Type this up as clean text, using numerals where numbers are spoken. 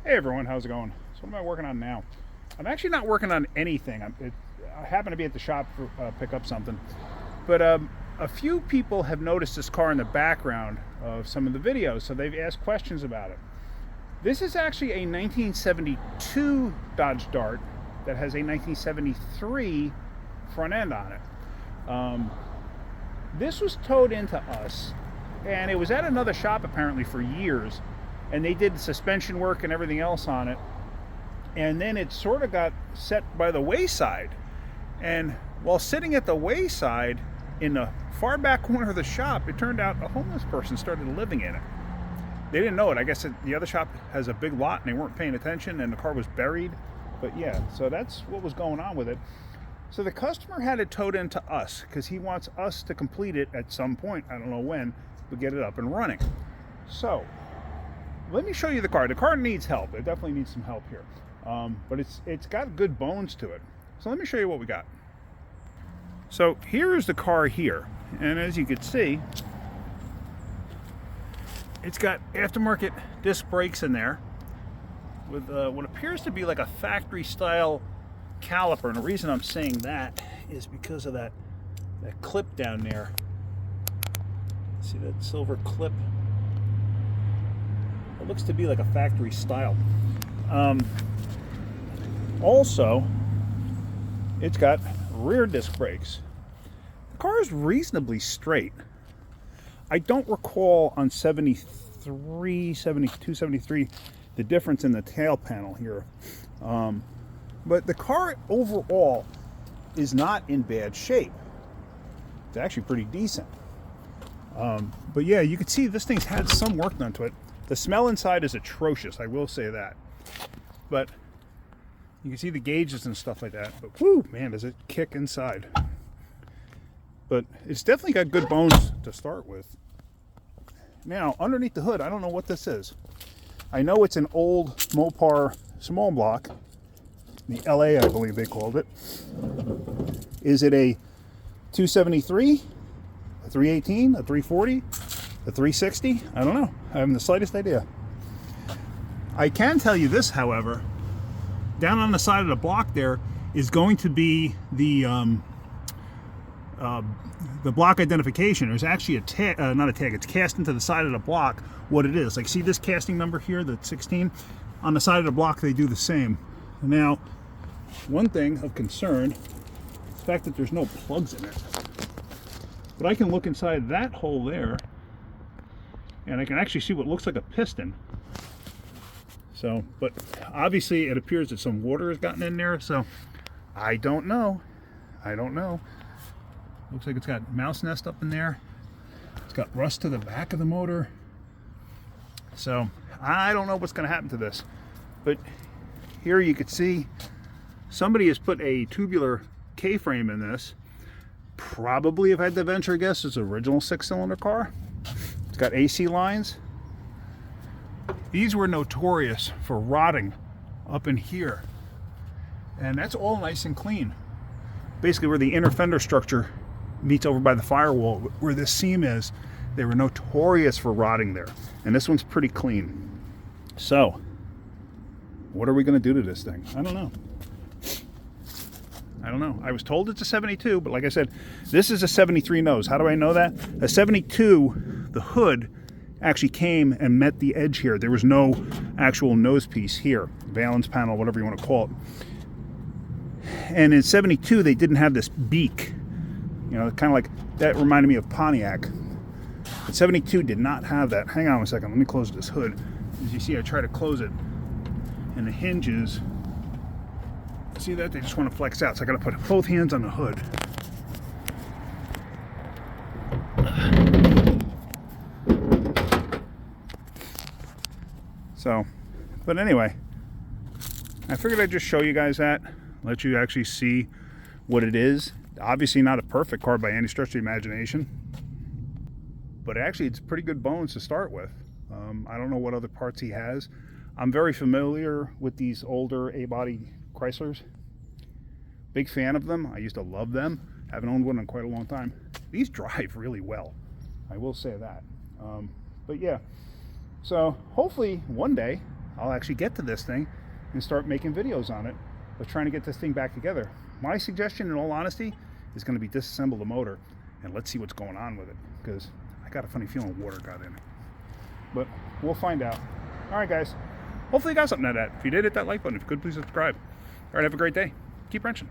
Hey everyone, how's it going? So what am I working on now? I'm actually not working on anything. I happen to be at the shop for pick up something, but a few people have noticed this car in the background of some of the videos, so they've asked questions about it. This is actually a 1972 Dodge Dart that has a 1973 front end on it. This was towed into us, and it was at another shop apparently for years, and they did suspension work and everything else on it, and then it sort of got set by the wayside. And while sitting at the wayside in the far back corner of the shop, it turned out a homeless person started living in it. They didn't know it. I guess the other shop has a big lot and they weren't paying attention, and the car was buried. But yeah, so that's what was going on with it. So the customer had it towed into us because he wants us to complete it at some point. I don't know when, but get it up and running. So let me show you the car. The car needs help. It definitely needs some help here, but it's got good bones to it. So let me show you what we got. So here is the car here, and as you can see, it's got aftermarket disc brakes in there with what appears to be like a factory style caliper. And the reason I'm saying that is because of that clip down there. See that silver clip? It looks to be like a factory style. Also, it's got rear disc brakes. The car is reasonably straight. I don't recall on 73, 72, 73 the difference in the tail panel here. But the car overall is not in bad shape. It's actually pretty decent. But yeah, you can see this thing's had some work done to it. The smell inside is atrocious, I will say that. But you can see the gauges and stuff like that. But whoo, man, does it kick inside. But it's definitely got good bones to start with. Now, underneath the hood, I don't know what this is. I know it's an old Mopar small block. The LA, I believe they called it. Is it a 273, a 318, a 340? The 360? I don't know. I haven't the slightest idea. I can tell you this, however. Down on the side of the block there is going to be the block identification. There's actually a tag, not a tag, it's cast into the side of the block what it is. Like, see this casting number here, the 16? On the side of the block, they do the same. Now, one thing of concern is the fact that there's no plugs in it. But I can look inside that hole there, and I can actually see what looks like a piston. So, but obviously it appears that some water has gotten in there, so I don't know. Looks like it's got mouse nest up in there. It's got rust to the back of the motor. So I don't know what's going to happen to this. But here you can see somebody has put a tubular K-frame in this. Probably, if I had to venture a guess, it's an original 6-cylinder car. It's got AC lines. These were notorious for rotting up in here. And that's all nice and clean. Basically where the inner fender structure meets over by the firewall, where this seam is, they were notorious for rotting there. And this one's pretty clean. So, what are we going to do to this thing? I don't know. I was told it's a 72, but like I said, this is a 73 nose. How do I know that? A 72, the hood actually came and met the edge here. There was no actual nose piece here, valence panel, whatever you want to call it. And in 72, they didn't have this beak. You know, kind of like, that reminded me of Pontiac. But 72 did not have that. Hang on a second, let me close this hood. As you see, I try to close it, and the hinges, see that? They just want to flex out, so I got to put both hands on the hood. So, but anyway, I figured I'd just show you guys that, let you actually see what it is. Obviously not a perfect car by any stretch of the imagination, but actually it's pretty good bones to start with. I don't know what other parts he has. I'm very familiar with these older A-body Chryslers. Big fan of them. I used to love them. Haven't owned one in quite a long time. These drive really well, I will say that. But yeah, so hopefully one day I'll actually get to this thing and start making videos on it of trying to get this thing back together. My suggestion, in all honesty, is going to be disassemble the motor and let's see what's going on with it, because I got a funny feeling water got in it. But we'll find out. All right, guys. Hopefully you got something out of that. If you did, hit that like button. If you could, please subscribe. All right, have a great day. Keep wrenching.